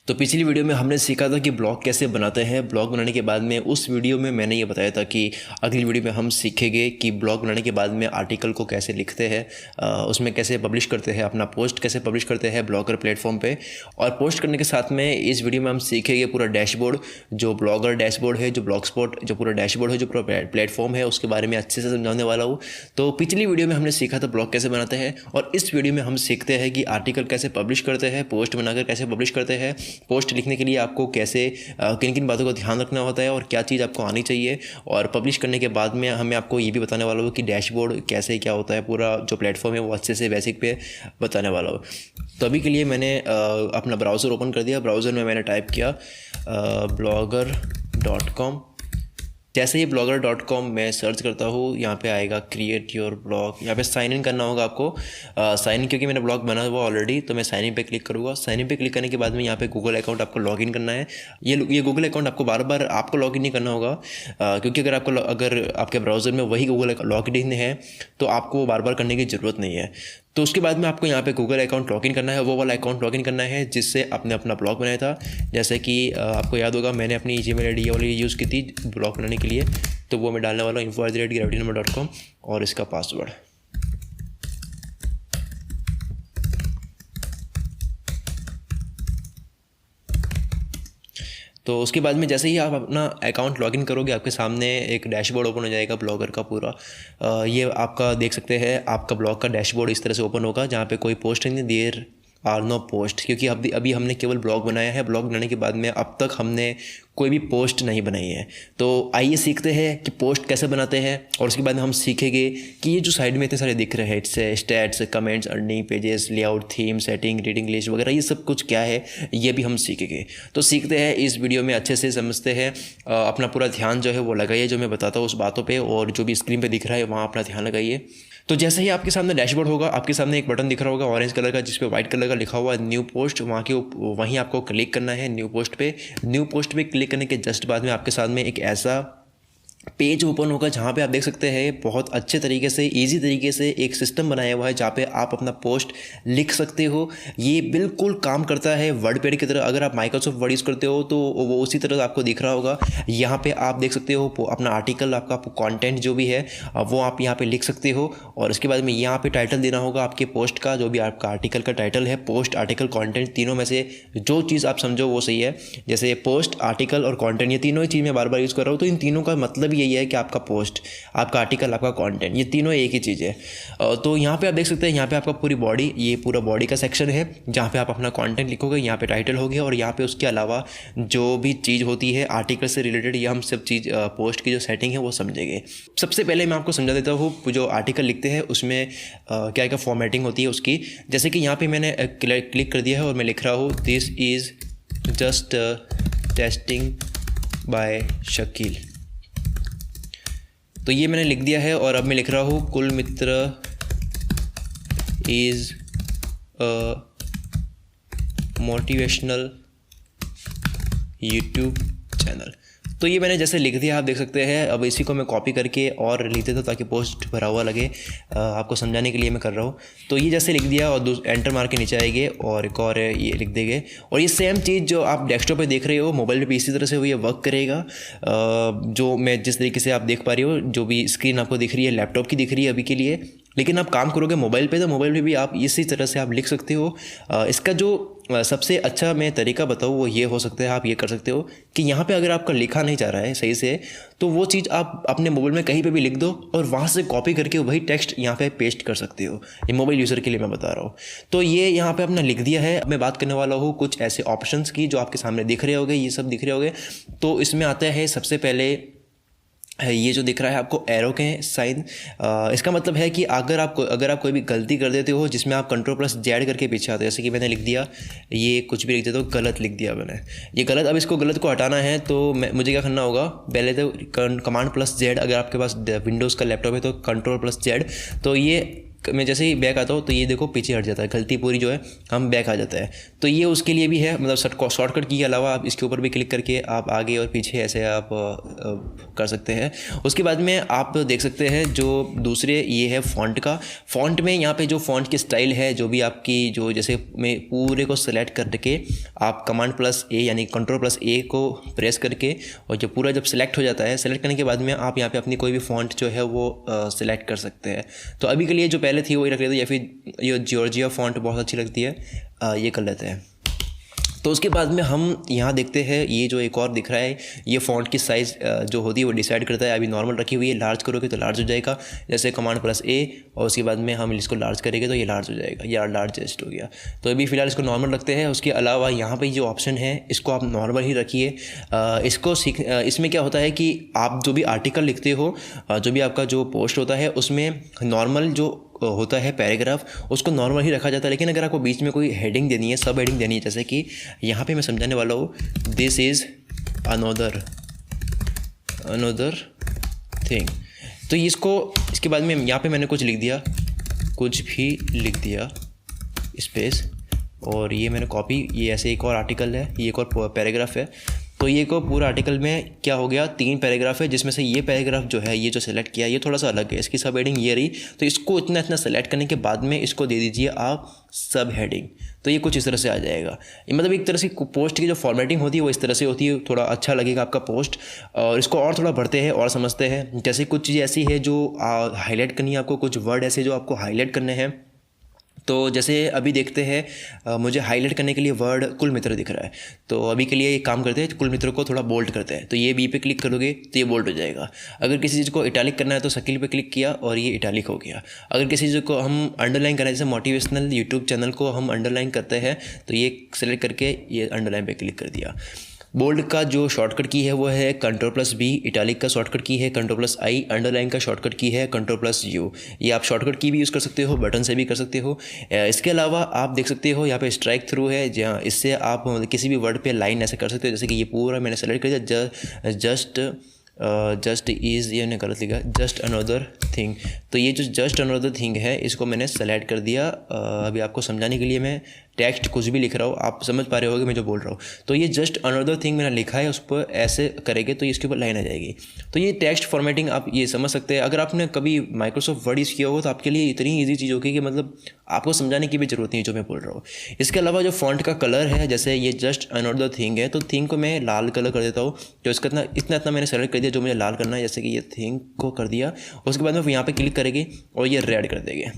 तो पिछली वीडियो में हमने सीखा था कि ब्लॉग कैसे बनाते हैं। ब्लॉग बनाने के बाद में उस वीडियो में मैंने ये बताया था कि अगली वीडियो में हम सीखेंगे कि ब्लॉग बनाने के बाद में आर्टिकल को कैसे लिखते हैं, उसमें कैसे पब्लिश करते हैं, अपना पोस्ट कैसे पब्लिश करते हैं ब्लॉगर प्लेटफॉर्म पे। और पोस्ट करने के साथ में इस वीडियो में हम सीखेंगे पूरा डैशबोर्ड, जो ब्लॉगर डैशबोर्ड है, जो ब्लॉग स्पॉट, जो पूरा डैशबोर्ड है, जो पूरा प्लेटफॉर्म है, उसके बारे में अच्छे से समझाने वाला हूँ। तो पिछली वीडियो में हमने सीखा था ब्लॉग कैसे बनाते हैं, और इस वीडियो में हम सीखते हैं कि आर्टिकल कैसे पब्लिश करते हैं, पोस्ट बनाकर कैसे पब्लिश करते हैं, पोस्ट लिखने के लिए आपको कैसे किन किन बातों का ध्यान रखना होता है और क्या चीज़ आपको आनी चाहिए। और पब्लिश करने के बाद में हमें आपको ये भी बताने वाला हूँ कि डैशबोर्ड कैसे क्या होता है, पूरा जो प्लेटफॉर्म है वो अच्छे से बेसिक पे बताने वाला हूँ। तो अभी के लिए मैंने अपना ब्राउज़र ओपन कर दिया। ब्राउज़र में मैंने टाइप किया blogger.com। जैसे ही blogger.com मैं सर्च करता हूँ, यहाँ पे आएगा क्रिएट योर ब्लॉग। यहाँ पे साइन इन करना होगा आपको। साइन इन, क्योंकि मैंने ब्लॉग बना हुआ ऑलरेडी, तो मैं साइन इन पे क्लिक करूँगा। साइन इन पे क्लिक करने के बाद में यहाँ पे गूगल अकाउंट आपको लॉग इन करना है। ये गूगल अकाउंट आपको बार बार आपको लॉग इन नहीं करना होगा, क्योंकि अगर आपके ब्राउज़र में वही गूगल लॉग इन है तो आपको बार बार करने की ज़रूरत नहीं है। तो उसके बाद में आपको यहाँ पे गूगल अकाउंट लॉगिन करना है, वो वाला अकाउंट लॉगिन करना है जिससे आपने अपना ब्लॉग बनाया था। जैसे कि आपको याद होगा मैंने अपनी जीमेल ID वाली यूज़ की थी ब्लॉग बनाने के लिए, तो वो मैं डालने वाला हूँ info@gravitynumber.com और इसका पासवर्ड। तो उसके बाद में जैसे ही आप अपना अकाउंट लॉगिन करोगे, आपके सामने एक डैशबोर्ड ओपन हो जाएगा ब्लॉगर का पूरा। ये आपका देख सकते हैं, आपका ब्लॉग का डैशबोर्ड इस तरह से ओपन होगा, जहाँ पे कोई पोस्ट नहीं, देयर आर नो पोस्ट, क्योंकि अभी हमने केवल ब्लॉग बनाया है। ब्लॉग बनाने के बाद में अब तक हमने कोई भी पोस्ट नहीं बनाई है। तो आइए सीखते हैं कि पोस्ट कैसे बनाते हैं, और उसके बाद हम सीखेंगे कि ये जो साइड में इतने सारे दिख रहे हैं, इससे stats, comments, earning pages, layout, theme, setting, reading list वगैरह, ये सब कुछ क्या है ये भी हम सीखेंगे। तो सीखते हैं इस वीडियो में, अच्छे से समझते हैं। अपना पूरा ध्यान जो है वो लगाइए, जो मैं बताता हूँ उस बातों पर, और जो भी स्क्रीन पर दिख रहा है वहाँ अपना ध्यान लगाइए। तो जैसे ही आपके सामने डैशबोर्ड होगा, आपके सामने एक बटन दिख रहा होगा ऑरेंज कलर का, जिस पे वाइट कलर का लिखा हुआ है न्यू पोस्ट। वहीं आपको क्लिक करना है न्यू पोस्ट पे। न्यू पोस्ट पे क्लिक करने के जस्ट बाद में आपके सामने एक ऐसा पेज ओपन होगा जहाँ पे आप देख सकते हैं बहुत अच्छे तरीके से, इजी तरीके से एक सिस्टम बनाया हुआ है जहाँ पे आप अपना पोस्ट लिख सकते हो। ये बिल्कुल काम करता है वर्डपैड की तरह। अगर आप माइक्रोसॉफ्ट वर्ड यूज़ करते हो तो वो उसी तरह आपको दिख रहा होगा। यहाँ पे आप देख सकते हो अपना आर्टिकल, आपका कंटेंट जो भी है वो आप यहाँ पे लिख सकते हो। और उसके बाद में यहाँ पे टाइटल देना होगा आपके पोस्ट का, जो भी आपका आर्टिकल का टाइटल है। पोस्ट, आर्टिकल, कॉन्टेंट, तीनों में से जो चीज़ आप समझो वो सही है। जैसे पोस्ट, आर्टिकल और कॉन्टेंट, ये तीनों ही चीज़ मैं बार बार यूज़ कर रहा हूँ। तो इन तीनों का मतलब यही है कि आपका पोस्ट, आपका आर्टिकल, आपका कंटेंट, ये तीनों एक ही चीज़ है। तो यहाँ पे आप देख सकते हैं, यहाँ पे आपका पूरी बॉडी, ये पूरा बॉडी का सेक्शन है जहाँ पे आप अपना कंटेंट लिखोगे। यहाँ पे टाइटल हो गया, और यहाँ पे उसके अलावा जो भी चीज़ होती है आर्टिकल से रिलेटेड, ये हम सब चीज़ पोस्ट की जो सेटिंग है वो समझेंगे। सबसे पहले मैं आपको समझा देता हूँ, जो आर्टिकल लिखते हैं उसमें क्या क्या फॉर्मेटिंग होती है उसकी। जैसे कि यहाँ पर मैंने क्लिक कर दिया है और मैं लिख रहा हूँ this is just testing by Shakeel. तो ये मैंने लिख दिया है, और अब मैं लिख रहा हूँ Kul Mitra is a motivational YouTube channel. तो ये मैंने जैसे लिख दिया, आप देख सकते हैं। अब इसी को मैं कॉपी करके और लिख देता हूँ ताकि पोस्ट भरा हुआ लगे, आपको समझाने के लिए मैं कर रहा हूँ। तो ये जैसे लिख दिया, और एंटर मार के नीचे आएंगे और एक और ये लिख देंगे। और ये सेम चीज़ जो आप डेस्कटॉप पे देख रहे हो, मोबाइल पे भी इसी तरह से ये वर्क करेगा। जो मैं जिस तरीके से आप देख पा रही हो, जो भी स्क्रीन आपको दिख रही है लैपटॉप की दिख रही है अभी के लिए, लेकिन आप काम करोगे मोबाइल पे तो मोबाइल पे भी आप इसी तरह से आप लिख सकते हो। इसका जो सबसे अच्छा मैं तरीका बताऊँ वो ये हो सकता है, आप ये कर सकते हो कि यहाँ पे अगर आपका लिखा नहीं जा रहा है सही से, तो वो चीज़ आप अपने मोबाइल में कहीं पे भी लिख दो और वहाँ से कॉपी करके वही टेक्स्ट यहाँ पे पेस्ट कर सकते हो। ये मोबाइल यूज़र के लिए मैं बता रहा हूँ। तो ये यहाँ पे अपना लिख दिया है। मैं बात करने वाला हूँ कुछ ऐसे ऑप्शंस की जो आपके सामने दिख रहे होंगे, ये सब दिख रहे होंगे। तो इसमें आता है सबसे पहले ये जो दिख रहा है आपको एरो के साइन। इसका मतलब है कि अगर आप कोई भी गलती कर देते हो जिसमें आप Ctrl+Z करके पीछे आते हो, जैसे कि मैंने लिख दिया, ये कुछ भी लिख देता हूँ, गलत लिख दिया मैंने, ये गलत। अब इसको गलत को हटाना है तो मुझे क्या करना होगा, पहले तो Command+Z, अगर आपके पास विंडोज़ का लैपटॉप है तो Ctrl+Z। तो ये मैं जैसे ही बैक आता हूँ तो ये देखो पीछे हट जाता है, गलती पूरी जो है हम बैक आ जाता है। तो ये उसके लिए भी है, मतलब शॉर्टकट की के अलावा आप इसके ऊपर भी क्लिक करके आप आगे और पीछे ऐसे आप कर सकते हैं। उसके बाद में आप देख सकते हैं जो दूसरे ये है फ़ॉन्ट का। फ़ॉन्ट में यहाँ पे जो फ़ॉन्ट की स्टाइल है, जो भी आपकी जो जैसे मैं पूरे को सेलेक्ट करके आप Ctrl+A यानी Ctrl+A को प्रेस करके, और जो पूरा जब सेलेक्ट हो जाता है, सेलेक्ट करने के बाद में आप यहाँ पे अपनी कोई भी फ़ॉन्ट जो है वो सेलेक्ट कर सकते हैं। तो अभी के लिए जो पहले थी वही रख लेते हैं, या फिर ये जॉर्जिया फ़ॉन्ट बहुत अच्छी लगती है, ये कर लेते हैं। तो उसके बाद में हम यहाँ देखते हैं ये जो एक और दिख रहा है, ये फ़ॉन्ट की साइज़ जो होती है वो डिसाइड करता है। अभी नॉर्मल रखी हुई है, लार्ज करोगे तो लार्ज हो जाएगा, जैसे Command+A, और उसके बाद में हम इसको लार्ज करेंगे तो ये लार्ज हो जाएगा, या लार्जेस्ट हो गया। तो अभी फ़िलहाल इसको नॉर्मल रखते हैं। उसके अलावा यहाँ पे जो ऑप्शन है इसको आप नॉर्मल ही रखिए। इसमें क्या होता है कि आप जो भी आर्टिकल लिखते हो, जो भी आपका जो पोस्ट होता है, उसमें नॉर्मल जो होता है पैराग्राफ, उसको नॉर्मल ही रखा जाता है। लेकिन अगर आपको बीच में कोई हेडिंग देनी है, सब हेडिंग देनी है, जैसे कि यहाँ पे मैं समझाने वाला हूँ, दिस इज़ अनोदर थिंग, तो इसके बाद में यहाँ पे मैंने कुछ लिख दिया, कुछ भी लिख दिया स्पेस, और ये मैंने कॉपी, ये ऐसे एक और आर्टिकल है, ये एक और पैराग्राफ है। तो ये को पूरा आर्टिकल में क्या हो गया, 3 पैराग्राफ है, जिसमें से ये पैराग्राफ जो है, ये जो सेलेक्ट किया, ये थोड़ा सा अलग है, इसकी सब हेडिंग ये रही। तो इसको इतना सेलेक्ट करने के बाद में इसको दे दीजिए आप सब हेडिंग, तो ये कुछ इस तरह से आ जाएगा। मतलब एक तरह से पोस्ट की जो फॉर्मेटिंग होती है वो इस तरह से होती है, थोड़ा अच्छा लगेगा आपका पोस्ट। और इसको और थोड़ा बढ़ते हैं और समझते हैं। जैसे कुछ चीज़ ऐसी है जो हाईलाइट करनी है आपको, कुछ वर्ड ऐसे जो आपको हाईलाइट करने हैं। तो जैसे अभी देखते हैं, मुझे हाईलाइट करने के लिए वर्ड कुल मित्र दिख रहा है, तो अभी के लिए एक काम करते हैं, कुल मित्र को थोड़ा बोल्ड करते हैं। तो ये बी पे क्लिक करोगे तो ये बोल्ड हो जाएगा। अगर किसी चीज़ को इटैलिक करना है तो सर्किल पे क्लिक किया और ये इटैलिक हो गया। अगर किसी चीज़ को हम अंडरलाइन करना है, जैसे मोटिवेशनल यूट्यूब चैनल को हम अंडरलाइन करते हैं, तो ये सेलेक्ट करके ये अंडरलाइन पे क्लिक कर दिया। बोल्ड का जो शॉर्टकट की है वो है Ctrl+B, इटैलिक का शॉर्टकट की है Ctrl+I, अंडरलाइन का शॉर्टकट की है Ctrl+U। ये आप शॉर्टकट की भी यूज़ कर सकते हो, बटन से भी कर सकते हो। इसके अलावा आप देख सकते हो यहाँ पे स्ट्राइक थ्रू है, जहाँ इससे आप किसी भी वर्ड पे लाइन ऐसे कर सकते हो। जैसे कि ये पूरा मैंने सेलेक्ट कर दिया, जस्ट इज़, ये मैंने गलत लिखा, जस्ट अनदर थिंग। तो ये जो जस्ट अनदर थिंग है इसको मैंने सेलेक्ट कर दिया। अभी आपको समझाने के लिए मैं टेक्स्ट कुछ भी लिख रहा हूँ, आप समझ पा रहे होगे मैं जो बोल रहा हूँ। तो ये जस्ट अनदर थिंग मैंने लिखा है, उस पर ऐसे करेंगे तो इसके ऊपर लाइन आ जाएगी। तो ये टेक्स्ट फॉर्मेटिंग आप ये समझ सकते हैं। अगर आपने कभी माइक्रोसॉफ्ट वर्ड यूज़ किया हो तो आपके लिए इतनी ईजी चीज़ होगी कि मतलब आपको समझाने की भी ज़रूरत नहीं है जो मैं बोल रहा हूँ। इसके अलावा जो फॉन्ट का कलर है, जैसे ये जस्ट अनदर थिंग है, तो थिंग को मैं लाल कलर कर देता हूँ। तो इसका इतना मैंने सेलेक्ट कर दिया जो मुझे लाल करना है, जैसे कि ये थिंग को कर दिया। उसके बाद में यहाँ पे क्लिक करेंगे और ये रेड कर देंगे।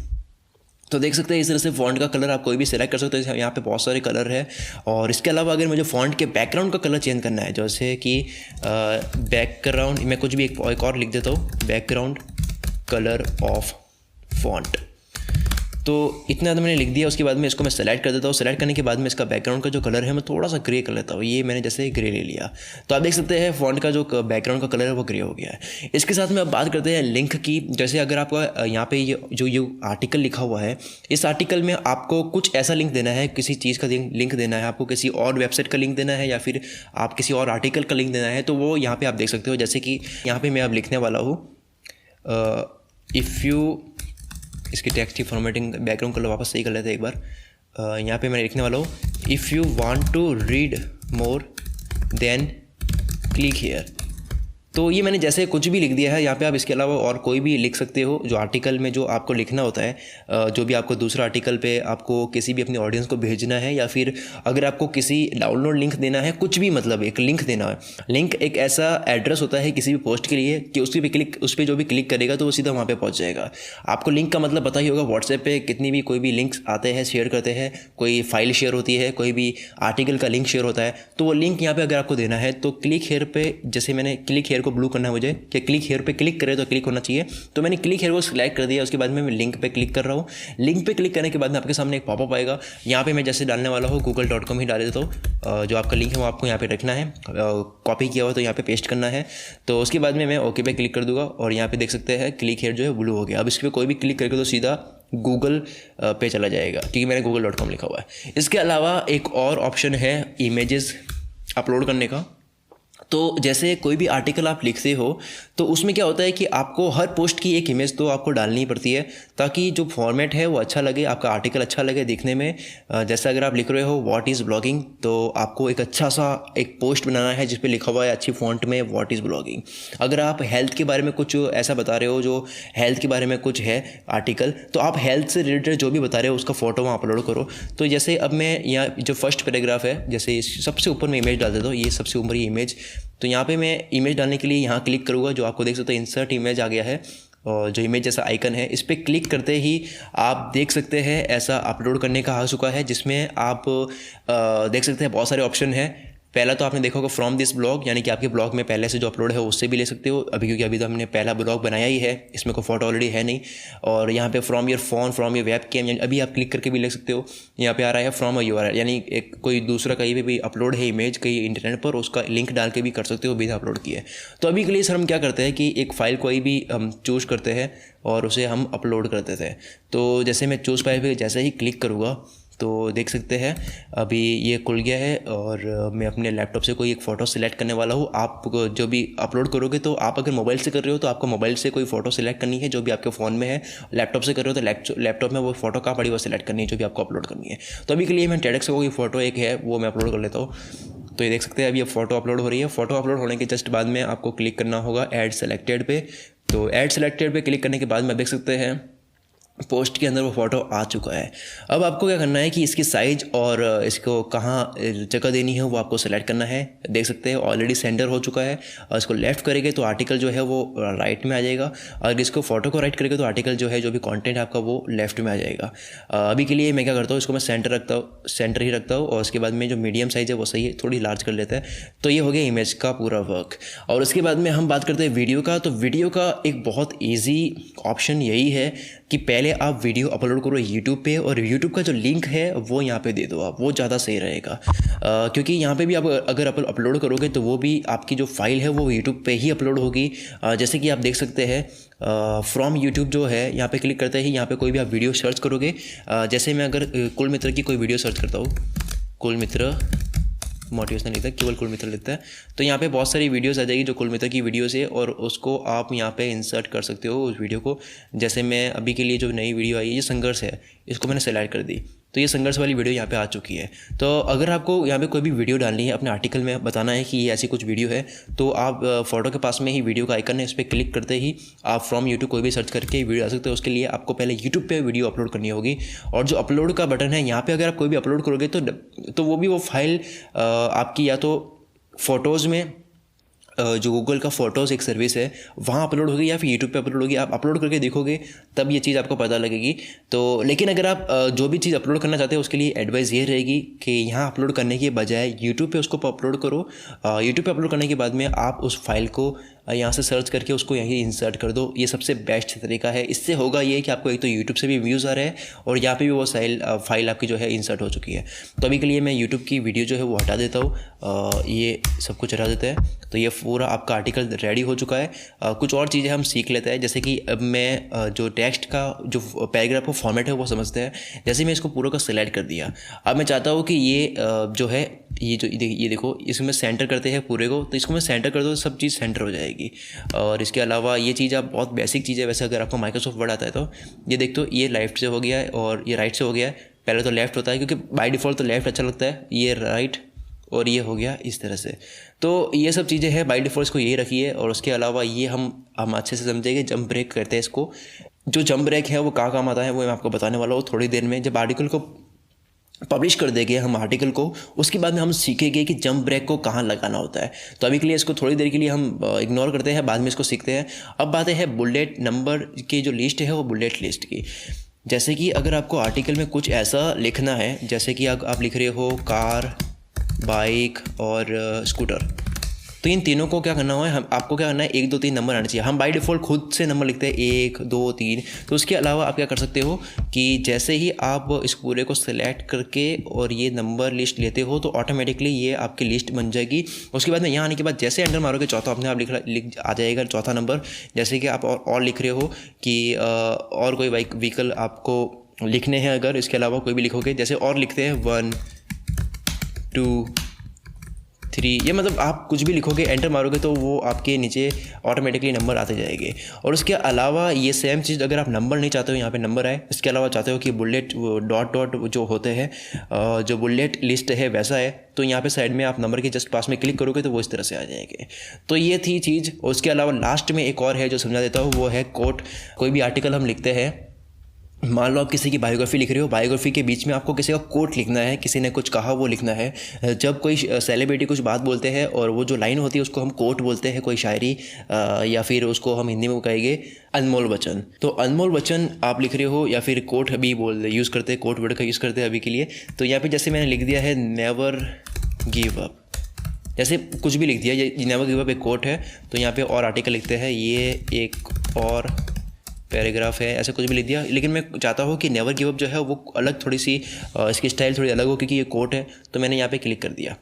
तो देख सकते हैं इस तरह से फ़ॉन्ट का कलर आप कोई भी सेलेक्ट कर सकते हो। यहाँ पे बहुत सारे कलर है। और इसके अलावा अगर मुझे फ़ॉन्ट के बैकग्राउंड का कलर चेंज करना है, जैसे कि बैकग्राउंड, मैं कुछ भी एक और लिख देता हूँ, बैकग्राउंड कलर ऑफ फ़ॉन्ट। तो इतना तो मैंने लिख दिया। उसके बाद में इसको मैं सेलेक्ट कर देता हूँ। सेलेक्ट करने के बाद में इसका बैकग्राउंड का जो कलर है मैं थोड़ा सा ग्रे कर लेता हूँ। ये मैंने जैसे ग्रे ले लिया, तो आप देख सकते हैं फ़ॉन्ट का जो बैकग्राउंड का कलर है वो ग्रे हो गया है। इसके साथ में अब बात करते हैं लिंक की। जैसे अगर आपका यहाँ पे ये आर्टिकल लिखा हुआ है, इस आर्टिकल में आपको कुछ ऐसा लिंक देना है, किसी चीज़ का लिंक देना है, आपको किसी और वेबसाइट का लिंक देना है, या फिर आप किसी और आर्टिकल का लिंक देना है, तो वो यहाँ पर आप देख सकते हो। जैसे कि यहाँ पर मैं अब लिखने वाला हूँ, इफ़ यू, इसकी टेक्स्ट की फॉर्मेटिंग बैकग्राउंड कलर वापस सही कर लेते हैं एक बार। यहाँ पे मैं लिखने वाला हूँ, if you want to read more then click here. तो ये मैंने जैसे कुछ भी लिख दिया है यहाँ पे। आप इसके अलावा और कोई भी लिख सकते हो जो आर्टिकल में जो आपको लिखना होता है, जो भी आपको दूसरा आर्टिकल पे आपको किसी भी अपनी ऑडियंस को भेजना है, या फिर अगर आपको किसी डाउनलोड लिंक देना है, कुछ भी मतलब एक लिंक देना है। लिंक एक ऐसा एड्रेस होता है किसी भी पोस्ट के लिए कि उस पर जो भी क्लिक करेगा तो वो सीधा वहाँ पर पहुँच जाएगा। आपको लिंक का मतलब पता ही होगा, व्हाट्सएप पे कितनी भी कोई भी लिंक्स आते हैं, शेयर करते हैं, कोई फाइल शेयर होती है, कोई भी आर्टिकल का लिंक शेयर होता है, तो वो लिंक यहाँ पर अगर आपको देना है तो क्लिक हेयर पे, जैसे मैंने क्लिक हेयर को ब्लू करना है मुझे कि क्लिक हेयर पे क्लिक करें तो क्लिक होना चाहिए, तो मैंने क्लिक हेयर को सिलेक्ट कर दिया। उसके बाद में मैं लिंक पे क्लिक कर रहा हूँ। लिंक पे क्लिक करने के बाद में आपके सामने एक पॉपअप आएगा। यहाँ पे मैं जैसे डालने वाला हूँ google.com ही डाल देता हूँ। जो आपका लिंक है वो आपको यहाँ पे रखना है, कॉपी किया हुआ तो यहाँ पे पेस्ट करना है। तो उसके बाद में मैं ओके पे क्लिक कर दूंगा और यहाँ पे देख सकते हैं क्लिक हेयर जो है ब्लू हो गया। अब इस पर कोई भी क्लिक करके तो सीधा गूगल पे चला जाएगा, क्योंकि मैंने google.com लिखा हुआ है। इसके अलावा एक और ऑप्शन है इमेजेस अपलोड करने का। तो जैसे कोई भी आर्टिकल आप लिखते हो तो उसमें क्या होता है कि आपको हर पोस्ट की एक इमेज तो आपको डालनी ही पड़ती है, ताकि जो फॉर्मेट है वो अच्छा लगे, आपका आर्टिकल अच्छा लगे दिखने में। जैसे अगर आप लिख रहे हो व्हाट इज़ ब्लॉगिंग, तो आपको एक अच्छा सा एक पोस्ट बनाना है जिस पे लिखा हुआ है अच्छी फॉन्ट में व्हाट इज़ ब्लॉगिंग। अगर आप हेल्थ के बारे में कुछ ऐसा बता रहे हो, जो हेल्थ के बारे में कुछ है आर्टिकल, तो आप हेल्थ से रिलेटेड जो भी बता रहे हो उसका फोटो वहाँ अपलोड करो। तो जैसे अब मैं यहाँ जो फर्स्ट पैराग्राफ है, जैसे सबसे ऊपर मैं इमेज डाल देता हूँ, ये सबसे ऊपर ये इमेज, तो यहाँ पे मैं इमेज डालने के लिए यहाँ क्लिक करूँगा, जो आपको देख सकते हो इंसर्ट इमेज आ गया है, और जो इमेज जैसा आइकन है इस पर क्लिक करते ही आप देख सकते हैं ऐसा अपलोड करने का आ चुका है, जिसमें आप देख सकते हैं बहुत सारे ऑप्शन हैं। पहला तो आपने देखा होगा फ्रॉम दिस ब्लॉग, यानी कि आपके ब्लॉग में पहले से जो अपलोड है उससे भी ले सकते हो अभी, क्योंकि अभी तो हमने पहला ब्लॉग बनाया ही है, इसमें कोई फोटो ऑलरेडी है नहीं। और यहाँ पे from your phone, from your webcam, यानी अभी आप क्लिक करके भी ले सकते हो। यहाँ पे आ रहा है फ्रॉम URL, यानी एक कोई दूसरा कहीं पे भी अपलोड है इमेज कहीं इंटरनेट पर, उसका लिंक डाल के भी कर सकते हो बिना अपलोड किए। तो अभी के लिए सर हम क्या करते हैं कि एक फ़ाइल कोई भी हम चूज़ करते हैं और उसे हम अपलोड करते थे। तो जैसे मैं चूज़ फाइल पे जैसे ही क्लिक करूँगा तो देख सकते हैं अभी ये खुल गया है, और मैं अपने लैपटॉप से कोई एक फ़ोटो सिलेक्ट करने वाला हूँ। आप जो भी अपलोड करोगे, तो आप अगर मोबाइल से कर रहे हो तो आपको मोबाइल से कोई फ़ोटो सिलेक्ट करनी है जो भी आपके फ़ोन में है। लैपटॉप से कर रहे हो तो लैपटॉप में वो फ़ोटो कहाँ पड़ी वो सिलेक्ट करनी है जो भी आपको अपलोड करनी है। तो अभी के लिए मैं TEDx कोई फ़ोटो एक है वो मैं अपलोड कर लेता हूँ। तो ये देख सकते हैं अभी ये फ़ोटो अपलोड हो रही है। फ़ोटो अपलोड होने के जस्ट बाद में आपको क्लिक करना होगा ऐड सेलेक्टेड पे। तो ऐड सेलेक्टेड पे क्लिक करने के बाद में देख सकते हैं पोस्ट के अंदर वो फ़ोटो आ चुका है। अब आपको क्या करना है कि इसकी साइज़ और इसको कहाँ जगह देनी है वो आपको सेलेक्ट करना है। देख सकते हैं ऑलरेडी सेंटर हो चुका है, और इसको लेफ़्ट करेंगे तो आर्टिकल जो है वो राइट में आ जाएगा, और इसको फोटो को राइट करेंगे तो आर्टिकल जो है जो भी कंटेंट आपका वो लेफ़्ट में आ जाएगा। अभी के लिए मैं क्या करता हूँ, इसको मैं सेंटर ही रखता हूँ, और उसके बाद में जो मीडियम साइज़ है वो सही है, थोड़ी लार्ज कर लेता है। तो ये हो गया इमेज का पूरा वर्क। और उसके बाद में हम बात करते हैं वीडियो का। तो वीडियो का एक बहुत ईजी ऑप्शन यही है कि पहले आप वीडियो अपलोड करो यूट्यूब पे, और यूट्यूब का जो लिंक है वो यहाँ पे दे दो आप, वो ज़्यादा सही रहेगा। क्योंकि यहाँ पे भी आप अगर अपलोड करोगे तो वो भी आपकी जो फाइल है वो यूट्यूब पे ही अपलोड होगी। जैसे कि आप देख सकते हैं फ्रॉम यूट्यूब जो है, यहाँ पे क्लिक करते ही यहाँ पे कोई भी आप वीडियो सर्च करोगे। जैसे मैं अगर कुल मित्र की कोई वीडियो सर्च करता हूँ, कुल मित्र मोटिवेशनल लिखता है, केवल कुल मित्र लिखता है, तो यहाँ पे बहुत सारी वीडियोस आ जाएगी जो कुल मित्र की वीडियोस है, और उसको आप यहाँ पे इंसर्ट कर सकते हो उस वीडियो को। जैसे मैं अभी के लिए जो नई वीडियो आई है ये संघर्ष है, इसको मैंने सेलेक्ट कर दी, तो ये संघर्ष वाली वीडियो यहाँ पे आ चुकी है। तो अगर आपको यहाँ पे कोई भी वीडियो डालनी है अपने आर्टिकल में, बताना है कि ये ऐसी कुछ वीडियो है, तो आप फोटो के पास में ही वीडियो का आइकन है, इस पर क्लिक करते ही आप फ्रॉम यूट्यूब कोई भी सर्च करके वीडियो डाल सकते हो। उसके लिए आपको पहले यूट्यूब पे वीडियो अपलोड करनी होगी, और जो अपलोड का बटन है यहाँ पे अगर आप कोई भी अपलोड करोगे तो वो भी वो फाइल आपकी या तो फोटोज़ में जो गूगल का फ़ोटोज़ एक सर्विस है वहाँ अपलोड होगी, या फिर यूट्यूब पे अपलोड होगी। आप अपलोड करके देखोगे तब ये चीज़ आपको पता लगेगी। तो लेकिन अगर आप जो भी चीज़ अपलोड करना चाहते हो उसके लिए एडवाइस ये रहेगी कि यहाँ अपलोड करने के बजाय यूट्यूब पे उसको अपलोड करो। यूट्यूब पे अपलोड करने के बाद में आप उस फाइल को यहाँ से सर्च करके उसको यहीं इंसर्ट कर दो, ये सबसे बेस्ट तरीका है। इससे होगा ये कि आपको एक तो यूट्यूब से भी व्यूज़ आ रहे हैं, और यहाँ पे भी वो फाइल आपकी जो है इंसर्ट हो चुकी है। तो अभी के लिए मैं यूट्यूब की वीडियो जो है वो हटा देता हूँ, ये सब कुछ हटा देता है। तो ये पूरा आपका आर्टिकल रेडी हो चुका है। कुछ और चीज़ें हम सीख लेते हैं, जैसे कि अब मैं जो टेक्स्ट का जो पैराग्राफ का फॉर्मेट है वो समझते हैं। जैसे मैं इसको पूरा का सिलेक्ट कर दिया, अब मैं चाहता हूँ कि ये जो है ये देखो इसमें सेंटर करते हैं पूरे को, तो इसको मैं सेंटर कर दो, सब चीज़ सेंटर हो जाएगी। और इसके अलावा ये चीज़ आप बहुत बेसिक चीज़ है, वैसे अगर आपको माइक्रोसॉफ्ट वर्ड आता है तो ये देख, तो ये लेफ्ट से हो गया है और ये राइट से हो गया है। पहले तो लेफ्ट होता है क्योंकि बाय डिफ़ॉल्ट तो लेफ्ट अच्छा लगता है, ये राइट और ये हो गया इस तरह से। तो ये सब चीज़ें हैं बाय डिफ़ॉल्ट, इसको यही रखिए। और उसके अलावा ये हम अच्छे से समझेंगे, जंप ब्रेक करते हैं इसको। जो जंप ब्रेक है वो कहाँ काम आता है वो मैं आपको बताने वाला हूँ थोड़ी देर में। जब आर्टिकल को पब्लिश कर देंगे हम आर्टिकल को, उसके बाद में हम सीखेंगे कि जंप ब्रेक को कहाँ लगाना होता है। तो अभी के लिए इसको थोड़ी देर के लिए हम इग्नोर करते हैं, बाद में इसको सीखते हैं। अब बातें हैं बुलेट नंबर की जो लिस्ट है वो बुलेट लिस्ट की। जैसे कि अगर आपको आर्टिकल में कुछ ऐसा लिखना है, जैसे कि आप लिख रहे हो कार, बाइक और स्कूटर, तो इन तीनों को क्या करना है, हम आपको क्या करना है 1 2 3 नंबर आना चाहिए। हम बाय डिफ़ॉल्ट खुद से नंबर लिखते हैं 1 2 3। तो उसके अलावा आप क्या कर सकते हो कि जैसे ही आप इस पूरे को सिलेक्ट करके और ये नंबर लिस्ट लेते हो तो ऑटोमेटिकली ये आपकी लिस्ट बन जाएगी। उसके बाद में यहाँ आने के बाद जैसे एंटर मारोगे चौथा अपने आप लिख आ जाएगा चौथा नंबर। जैसे कि आप और लिख रहे हो कि और कोई व्हीकल आपको लिखने हैं, अगर इसके अलावा कोई भी लिखोगे, जैसे और लिखते हैं 1 2 3, ये मतलब आप कुछ भी लिखोगे एंटर मारोगे तो वो आपके नीचे ऑटोमेटिकली नंबर आते जाएंगे। और उसके अलावा ये सेम चीज़ अगर आप नंबर नहीं चाहते हो यहाँ पे नंबर आए, इसके अलावा चाहते हो कि बुलेट डॉट डॉट जो होते हैं जो बुलेट लिस्ट है वैसा है, तो यहाँ पे साइड में आप नंबर के जस्ट पास में क्लिक करोगे तो वो इस तरह से आ जाएंगे। तो ये थी चीज़। और उसके अलावा लास्ट में एक और है जो समझा देता हूँ, वो है कोट। कोई भी आर्टिकल हम लिखते हैं, मान लो आप किसी की बायोग्राफी लिख रहे हो, बायोग्राफी के बीच में आपको किसी का कोट लिखना है, किसी ने कुछ कहा वो लिखना है। जब कोई सेलिब्रिटी कुछ बात बोलते हैं और वो जो लाइन होती है उसको हम कोट बोलते हैं, कोई शायरी या फिर उसको हम हिंदी में कहेंगे अनमोल वचन। तो अनमोल वचन आप लिख रहे हो या फिर कोट अभी यूज़ करते हैं, कोट वर्ड का यूज़ करते हैं अभी के लिए। तो यहाँ पर जैसे मैंने लिख दिया है नेवर गिव अप, जैसे कुछ भी लिख दिया, ये नेवर गिव अप एक कोट है। तो यहाँ पे और आर्टिकल लिखते हैं, ये एक और पैराग्राफ है, ऐसे कुछ भी लिख दिया। लेकिन मैं चाहता हूँ कि नेवर गिव अप जो है वो अलग थोड़ी सी इसकी स्टाइल थोड़ी अलग हो, क्योंकि ये कोट है। तो मैंने यहाँ पे क्लिक कर दिया,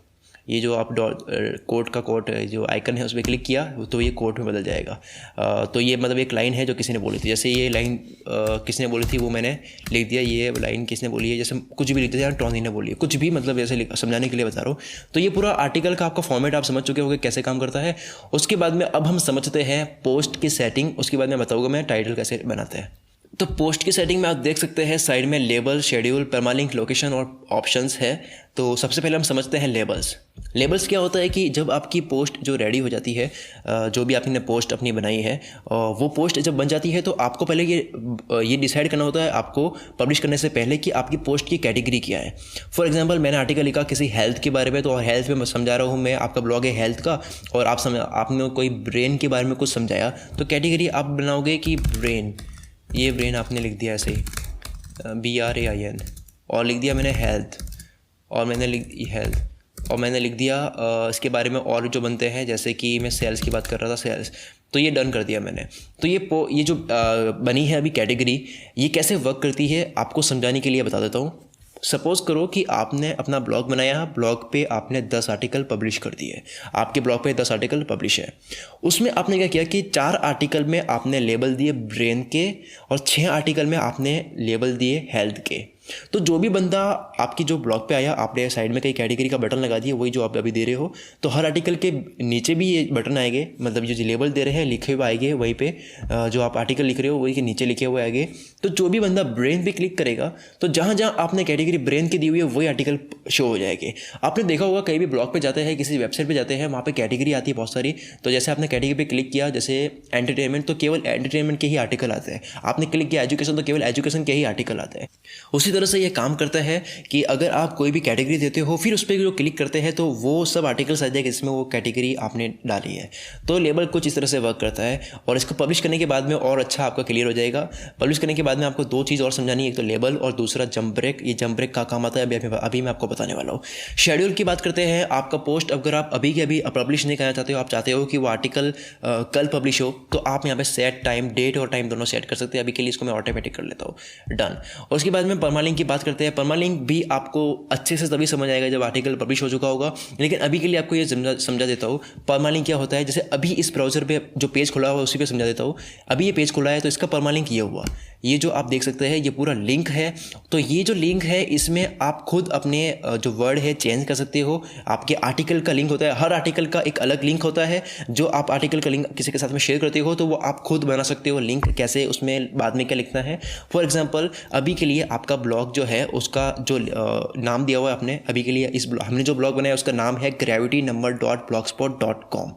ये जो आप कोट का कोट जो आइकन है उस पर क्लिक किया तो ये कोट में बदल जाएगा। तो ये मतलब एक लाइन है जो किसी ने बोली थी, जैसे ये लाइन किसने बोली थी वो मैंने लिख दिया। ये लाइन किसने बोली है, जैसे कुछ भी लिख दिया, यार टॉनी ने बोली है, कुछ भी मतलब ऐसे समझाने के लिए बता रहा हूँ। तो ये पूरा आर्टिकल का आपका फॉर्मेट आप समझ चुके होंगे कैसे काम करता है। उसके बाद में अब हम समझते हैं पोस्ट की सेटिंग। उसके बाद मैं बताऊँगा मैं टाइटल कैसे बनाते हैं। तो पोस्ट की सेटिंग में आप देख सकते हैं साइड में लेबल, शेड्यूल, परमालिंक, लोकेशन और ऑप्शंस है। तो सबसे पहले हम समझते हैं लेबल्स। लेबल्स क्या होता है कि जब आपकी पोस्ट जो रेडी हो जाती है, जो भी आपने पोस्ट अपनी बनाई है, वो पोस्ट जब बन जाती है तो आपको पहले ये डिसाइड करना होता है आपको पब्लिश करने से पहले कि आपकी पोस्ट की कैटेगरी क्या है। फॉर एग्जांपल मैंने आर्टिकल लिखा किसी हेल्थ के बारे में, तो हेल्थ में मैं समझा रहा हूँ, मैं आपका ब्लॉग है हेल्थ का और आपने कोई ब्रेन के बारे में कुछ समझाया, तो कैटेगरी आप बनाओगे कि ब्रेन, ये ब्रेन आपने लिख दिया ऐसे ही BRAIN, और लिख दिया मैंने हेल्थ, और मैंने लिख दिया इसके बारे में और जो बनते हैं, जैसे कि मैं सेल्स की बात कर रहा था, सेल्स। तो ये डन कर दिया मैंने। तो ये जो बनी है अभी कैटेगरी, ये कैसे वर्क करती है आपको समझाने के लिए बता देता हूँ। सपोज़ करो कि आपने अपना ब्लॉग बनाया, ब्लॉग पे आपने 10 आर्टिकल पब्लिश कर दिए, आपके ब्लॉग पे 10 आर्टिकल पब्लिश है। उसमें आपने क्या किया कि 4 आर्टिकल में आपने लेबल दिए ब्रेन के और 6 आर्टिकल में आपने लेबल दिए हेल्थ के। तो जो भी बंदा आपकी जो ब्लॉग पे आया, आपने साइड में कई कैटेगरी का बटन लगा दिया, वही जो आप अभी दे रहे हो, तो हर आर्टिकल के नीचे भी ये बटन आएंगे, मतलब ये जो लेबल दे रहे हैं लिखे हुए आएंगे वहीं पे, जो आप आर्टिकल लिख रहे हो वही के नीचे लिखे हुए आएंगे। तो जो भी बंदा ब्रेन पे क्लिक करेगा तो जहाँ जहाँ आपने कैटेगरी ब्रेन की दी हुई है वही आर्टिकल शो हो जाएंगे। आपने देखा होगा कहीं भी ब्लॉग पे जाते हैं, किसी वेबसाइट पे जाते हैं, वहाँ पे कैटेगरी आती है बहुत सारी। तो जैसे आपने कैटेगरी पे क्लिक किया, जैसे एंटरटेनमेंट, तो केवल एंटरटेनमेंट के ही आर्टिकल आते हैं। आपने क्लिक किया एजुकेशन, तो केवल एजुकेशन के ही आर्टिकल आते हैं। उसी तरह से ये काम करता है कि अगर आप कोई भी कैटेगरी देते हो फिर उस पर जो क्लिक करते हैं तो वो सब आर्टिकल्स आ जाएगा जिसमें वो कैटेगरी आपने डाली है। तो लेबल कुछ इस तरह से वर्क करता है। और इसको पब्लिश करने के बाद में और अच्छा आपका क्लियर हो जाएगा। पब्लिश करने के बाद में आपको 2 चीज़ और समझानी है, एक तो लेबल और दूसरा जंप ब्रेक। ये जंप ब्रेक का काम आता है अभी मैं आपको बताने वाला हूँ। शेड्यूल की बात करते हैं। आपका पोस्ट अगर आप अभी के अभी पब्लिश नहीं करना चाहते हो, आप चाहते हो कि वो आर्टिकल कल पब्लिश हो, तो आप यहाँ पे सेट टाइम, डेट और टाइम दोनों सेट कर सकते हैं। अभी के लिए इसको मैं ऑटोमेटिक कर लेता हूँ, डन। और उसके बाद में परमालिंक की बात करते हैं। परमालिंक भी आपको अच्छे से तभी समझ आएगा जब आर्टिकल पब्लिश हो चुका होगा, लेकिन अभी के लिए आपको ये समझा देता हूँ परमालिंक क्या होता है। जैसे अभी इस ब्राउज़र पे जो पेज खुला हुआ है उसी पे समझा देता हूँ। अभी ये पेज खुला है तो इसका परमालिंक ये हुआ, ये जो आप देख सकते हैं ये पूरा लिंक है। तो ये जो लिंक है इसमें आप खुद अपने जो वर्ड है चेंज कर सकते हो। आपके आर्टिकल का लिंक होता है, हर आर्टिकल का एक अलग लिंक होता है। जो आप आर्टिकल का लिंक किसी के साथ में शेयर करते हो तो वो आप खुद बना सकते हो लिंक, कैसे, उसमें बाद में क्या लिखना है। फॉर एग्जांपल अभी के लिए आपका ब्लॉग जो है उसका जो नाम दिया हुआ है आपने, अभी के लिए हमने जो ब्लॉग बनाया उसका नाम है gravitynumber.blogspot.com।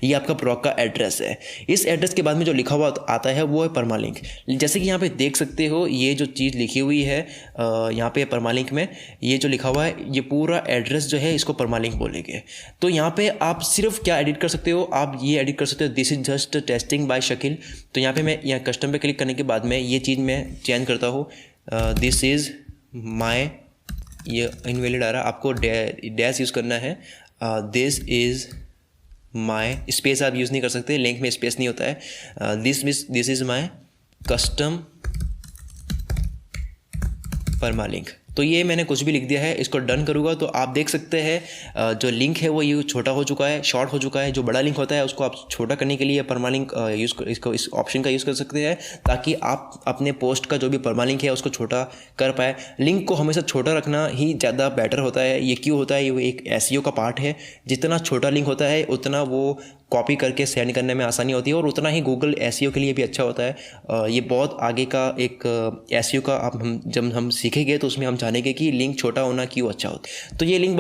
ये आपका ब्लॉग का एड्रेस है। इस एड्रेस के बाद में जो लिखा हुआ आता है वो है परमालिंक। जैसे कि यहाँ पे देख सकते हो ये जो चीज़ लिखी हुई है यहाँ पे परमालिंक में, ये जो लिखा हुआ है ये पूरा एड्रेस जो है इसको परमालिंक बोलेंगे। तो यहाँ पे आप सिर्फ क्या एडिट कर सकते हो, आप ये एडिट कर सकते हो, this is just testing by Shakeel. तो यहाँ पे मैं यहाँ कस्टम पे क्लिक करने के बाद में ये चीज़ मैं चेंज करता हूँ, दिस इज़ माई, ये इनवैलिड आ रहा है, आपको डैश यूज़ करना है, दिस इज़ माई, स्पेस आप यूज़ नहीं कर सकते, लिंक में स्पेस नहीं होता है। This is my custom permalink, तो ये मैंने कुछ भी लिख दिया है, इसको डन करूँगा तो आप देख सकते हैं जो लिंक है वो ये छोटा हो चुका है, शॉर्ट हो चुका है। जो बड़ा लिंक होता है उसको आप छोटा करने के लिए परमालिंक इसको इस ऑप्शन का यूज़ कर सकते हैं, ताकि आप अपने पोस्ट का जो भी परमालिंक है उसको छोटा कर पाए। लिंक को हमेशा छोटा रखना ही ज़्यादा बेटर होता है। ये क्यों होता है? ये एक एसईओ का पार्ट है। जितना छोटा लिंक होता है उतना वो कॉपी करके सेंड करने में आसानी होती है, और उतना ही गूगल एसईओ के लिए भी अच्छा होता है। ये बहुत आगे का एक एसईओ का हम जब हम सीखेंगे तो उसमें हम जानेंगे कि लिंक छोटा होना क्यों अच्छा होता है। तो ये लिंक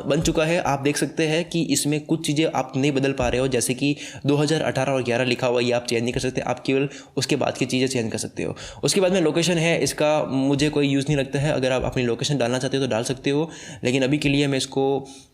बन चुका है। आप देख सकते हैं कि इसमें कुछ चीज़ें आप नहीं बदल पा रहे हो, जैसे कि 2018 और 11 लिखा हुआ, ये आप चेंज नहीं कर सकते। आप केवल उसके बाद की चीज़ें चेंज कर सकते हो। उसके बाद में लोकेशन है, इसका मुझे कोई यूज़ नहीं लगता है। अगर आप अपनी लोकेशन डालना चाहते हो तो डाल सकते हो, लेकिन अभी के लिए मैं इसको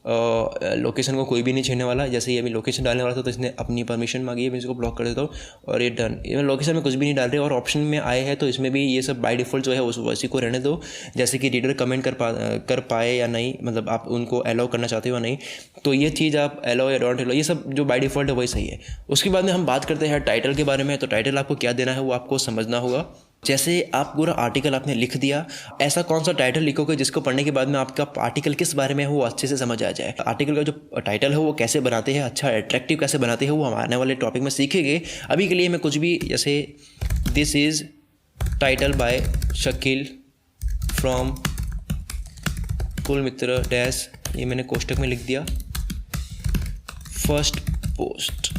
लोकेशन को कोई भी नहीं छेड़ने वाला। जैसे ये अभी लोकेशन डालने वाला था तो इसने अपनी परमिशन मांगी है, मैं इसको ब्लॉक कर देता हूँ और ये डन। ये लोकेशन में कुछ भी नहीं डाल रहे, और ऑप्शन में आए हैं तो इसमें भी ये सब बाय डिफ़ॉल्ट जो है उस वैसी को रहने दो, जैसे कि रीडर कमेंट कर पाए या नहीं, मतलब आप उनको अलाउ करना चाहते हो या नहीं। तो ये चीज़ आप अलाउ या डोंट अलाउ, ये सब जो बाय डिफ़ॉल्ट है वही सही है। उसके बाद में हम बात करते हैं टाइटल के बारे में। तो टाइटल आपको क्या देना है वो आपको समझना होगा। जैसे आप पूरा आर्टिकल आपने लिख दिया, ऐसा कौन सा टाइटल लिखोगे जिसको पढ़ने के बाद में आपका आर्टिकल किस बारे में है वो अच्छे से समझ आ जाए। आर्टिकल का जो टाइटल है वो कैसे बनाते हैं, अच्छा अट्रैक्टिव कैसे बनाते हैं, वो हम आने वाले टॉपिक में सीखेंगे। अभी के लिए मैं कुछ भी, जैसे this is title by Shakeel from कुल मित्र डैश, ये मैंने कोष्टक में लिख दिया, फर्स्ट पोस्ट।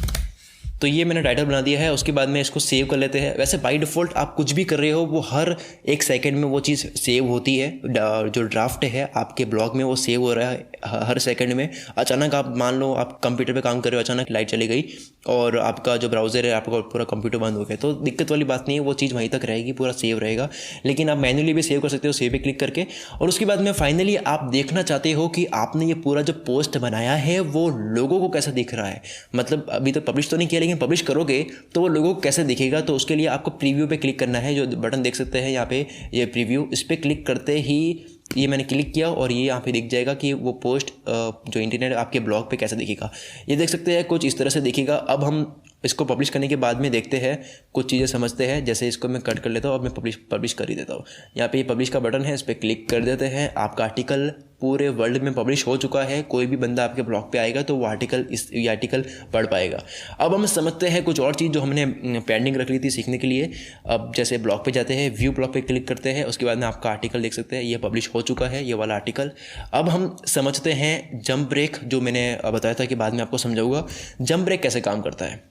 तो ये मैंने टाइटल बना दिया है। उसके बाद में इसको सेव कर लेते हैं। वैसे बाय डिफ़ॉल्ट आप कुछ भी कर रहे हो वो हर एक सेकंड में वो चीज़ सेव होती है। जो ड्राफ्ट है आपके ब्लॉग में वो सेव हो रहा है हर सेकंड में। अचानक आप मान लो आप कंप्यूटर पे काम कर रहे हो, अचानक लाइट चली गई और आपका जो ब्राउज़र है आपका पूरा कंप्यूटर बंद हो गया, तो दिक्कत वाली बात नहीं है, वो चीज़ वहीं तक रहेगी, पूरा सेव रहेगा। लेकिन आप मैन्युअली भी सेव कर सकते हो, सेव पे क्लिक करके। और उसके बाद में फाइनली आप देखना चाहते हो कि आपने ये पूरा जो पोस्ट बनाया है वो लोगों को कैसा दिख रहा है। मतलब अभी तक पब्लिश तो नहीं किया, लेकिन पब्लिश करोगे तो वो लोगों को कैसे दिखेगा। तो उसके लिए आपको प्रीव्यू पे क्लिक करना है। जो बटन देख सकते हैं यहाँ पे, ये प्रीव्यू, इस पर क्लिक करते ही ये मैंने क्लिक किया और ये यहाँ पे दिख जाएगा कि वो पोस्ट जो इंटरनेट आपके ब्लॉग पे कैसे दिखेगा। ये देख सकते हैं कुछ इस तरह से दिखेगा। अब हम इसको पब्लिश करने के बाद में देखते हैं, कुछ चीज़ें समझते हैं। जैसे इसको मैं कट कर लेता हूँ और मैं पब्लिश कर ही देता हूँ। यहाँ पे ये पब्लिश का बटन है, इस पर क्लिक कर देते हैं। आपका आर्टिकल पूरे वर्ल्ड में पब्लिश हो चुका है। कोई भी बंदा आपके ब्लॉग पे आएगा तो वो ये आर्टिकल पढ़ पाएगा। अब हम समझते हैं कुछ और चीज़ जो हमने पेंडिंग रख ली थी सीखने के लिए। अब जैसे ब्लॉग पे जाते हैं, व्यू ब्लॉग पे क्लिक करते हैं, उसके बाद में आपका आर्टिकल देख सकते हैं, ये पब्लिश हो चुका है, ये वाला आर्टिकल। अब हम समझते हैं जंप ब्रेक, जो मैंने बताया था कि बाद में आपको समझाऊंगा। जंप ब्रेक कैसे काम करता है।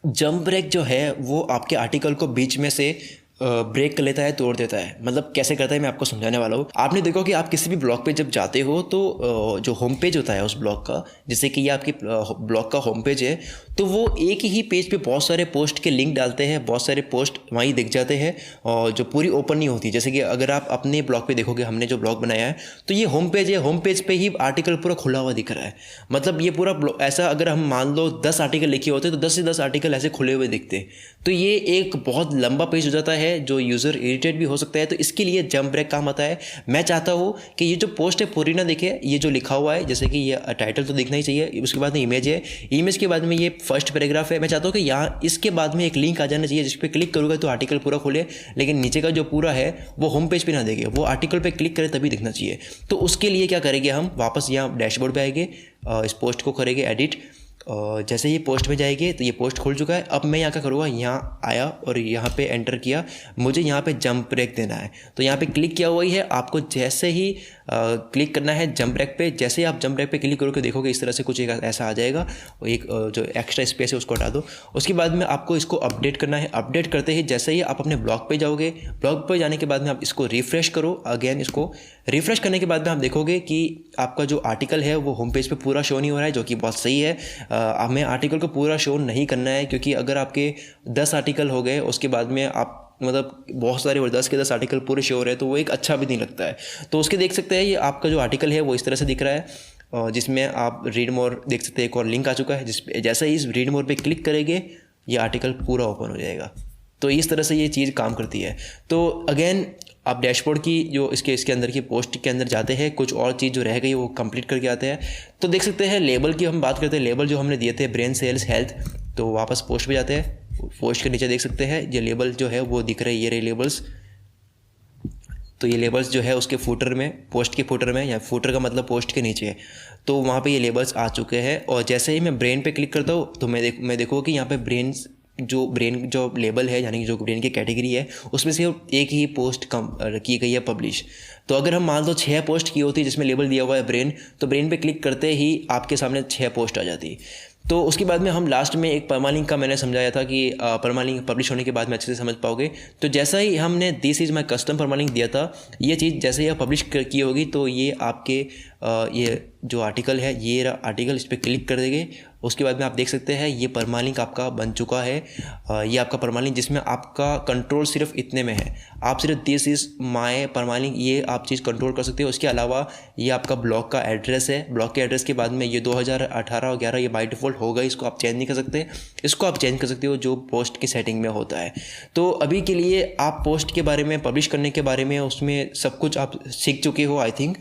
जंप ब्रेक जो है वो आपके आर्टिकल को बीच में से ब्रेक कर लेता है, तोड़ देता है। मतलब कैसे करता है मैं आपको समझाने वाला हूँ। आपने देखो कि आप किसी भी ब्लॉग पे जब जाते हो तो जो होम पेज होता है उस ब्लॉग का, जैसे कि ये आपके ब्लॉग का होम पेज है, तो वो एक ही पेज पे बहुत सारे पोस्ट के लिंक डालते हैं, बहुत सारे पोस्ट वहीं दिख जाते हैं और जो पूरी ओपन नहीं होती। जैसे कि अगर आप अपने ब्लॉग पे देखोगे, हमने जो ब्लॉग बनाया है तो ये होम पेज है, होम पेज पे ही आर्टिकल पूरा खुला हुआ दिख रहा है। मतलब ये पूरा ऐसा, अगर हम मान लो 10 आर्टिकल लिखे होते तो 10 से 10 आर्टिकल ऐसे खुले हुए दिखते, तो ये एक बहुत लंबा पेज हो जाता है जो यूज़र इरिटेट भी हो सकता है। तो इसके लिए जंप ब्रेक काम आता है। मैं चाहता हूँ कि ये जो पोस्ट है पूरी ना दिखे, ये जो लिखा हुआ है, जैसे कि ये टाइटल तो दिखना ही चाहिए, उसके बाद में इमेज है, इमेज के बाद में ये फर्स्ट पैराग्राफ है। मैं चाहता हूँ कि यहाँ इसके बाद में एक लिंक आ जाना चाहिए जिस पर क्लिक करूँगा तो आर्टिकल पूरा खोले, लेकिन नीचे का जो पूरा है वो होम पेज पे ना देखे, वो आर्टिकल पे क्लिक करें तभी दिखना चाहिए। तो उसके लिए क्या करेंगे, हम वापस यहाँ डैशबोर्ड पे आएंगे, इस पोस्ट को करेंगे एडिट। जैसे ये पोस्ट में जाएगी तो ये पोस्ट खुल चुका है। अब मैं यहाँ क्या करूँगा, यहाँ आया और यहाँ पे एंटर किया, मुझे यहाँ पे जंप ब्रेक देना है। तो यहाँ पे क्लिक किया हुआ ही है, आपको जैसे ही क्लिक करना है जंप ब्रेक पे। जैसे ही आप जंप ब्रेक पे क्लिक करोगे देखोगे इस तरह से कुछ एक ऐसा आ जाएगा, एक जो एक्स्ट्रा स्पेस है उसको हटा दो। उसके बाद में आपको इसको अपडेट करना है। अपडेट करते ही जैसे ही आप अपने ब्लॉग पे जाओगे, ब्लॉग पे जाने के बाद में आप इसको रिफ्रेश करो। अगेन इसको रिफ्रेश करने के बाद में आप देखोगे कि आपका जो आर्टिकल है वो होम पेज पे पूरा शो नहीं हो रहा है, जो कि बहुत सही है। हमें आर्टिकल को पूरा शो नहीं करना है, क्योंकि अगर आपके 10 आर्टिकल हो गए उसके बाद में आप मतलब बहुत सारे 10 के 10 आर्टिकल पूरे शो हो रहे हैं तो वो एक अच्छा भी नहीं लगता है। तो उसके देख सकते हैं ये आपका जो आर्टिकल है वो इस तरह से दिख रहा है, जिसमें आप रीड मोर देख सकते हैं, एक और लिंक आ चुका है जिस जैसे ही इस रीड मोर पे क्लिक करेंगे ये आर्टिकल पूरा ओपन हो जाएगा। तो इस तरह से ये चीज़ काम करती है। तो अगेन आप डैशबोर्ड की जो इसके अंदर की पोस्ट के अंदर जाते हैं, कुछ और चीज़ जो रह गई वो कंप्लीट करके आते हैं। तो देख सकते हैं लेबल की हम बात करते हैं, लेबल जो हमने दिए थे ब्रेन सेल्स हेल्थ, तो वापस पोस्ट पे जाते हैं। पोस्ट के नीचे देख सकते हैं ये लेबल जो है वो दिख रहे हैं, ये रहे लेबल्स। तो ये लेबल्स जो है उसके फूटर में, पोस्ट के फूटर में, या फूटर का मतलब पोस्ट के नीचे, तो वहाँ पे ये लेबल्स आ चुके हैं। और जैसे ही मैं ब्रेन पे क्लिक करता हूँ तो मैं देखूँ कि यहाँ पे ब्रेन जो लेबल है, यानी कि जो ब्रेन की कैटेगरी है, उसमें से एक ही पोस्ट कम की गई है पब्लिश। तो अगर हम मान लो 6 पोस्ट की होती जिसमें लेबल दिया हुआ है ब्रेन, तो ब्रेन पे क्लिक करते ही आपके सामने 6 पोस्ट आ जाती। तो उसके बाद में हम लास्ट में एक परमालिंक का मैंने समझाया था कि परमालिंक पब्लिश होने के बाद में अच्छे से समझ पाओगे। तो जैसा ही हमने this is my custom permalink दिया था, ये चीज़ जैसे ही आप पब्लिश की होगी तो ये आपके ये जो आर्टिकल है, ये आर्टिकल इस पर क्लिक कर देंगे। उसके बाद में आप देख सकते हैं ये परमालिंक आपका बन चुका है। ये आपका परमालिंक जिसमें आपका कंट्रोल सिर्फ इतने में है, आप सिर्फ दिस इज़ माय परमालिंक ये आप चीज़ कंट्रोल कर सकते हो। उसके अलावा ये आपका ब्लॉग का एड्रेस है, ब्लॉग के एड्रेस के बाद में ये 2018 और 11 ये बाय डिफ़ॉल्ट होगा, इसको आप चेंज नहीं कर सकते। इसको आप चेंज कर सकते हो जो पोस्ट की सेटिंग में होता है। तो अभी के लिए आप पोस्ट के बारे में, पब्लिश करने के बारे में, उसमें सब कुछ आप सीख चुके हो आई थिंक।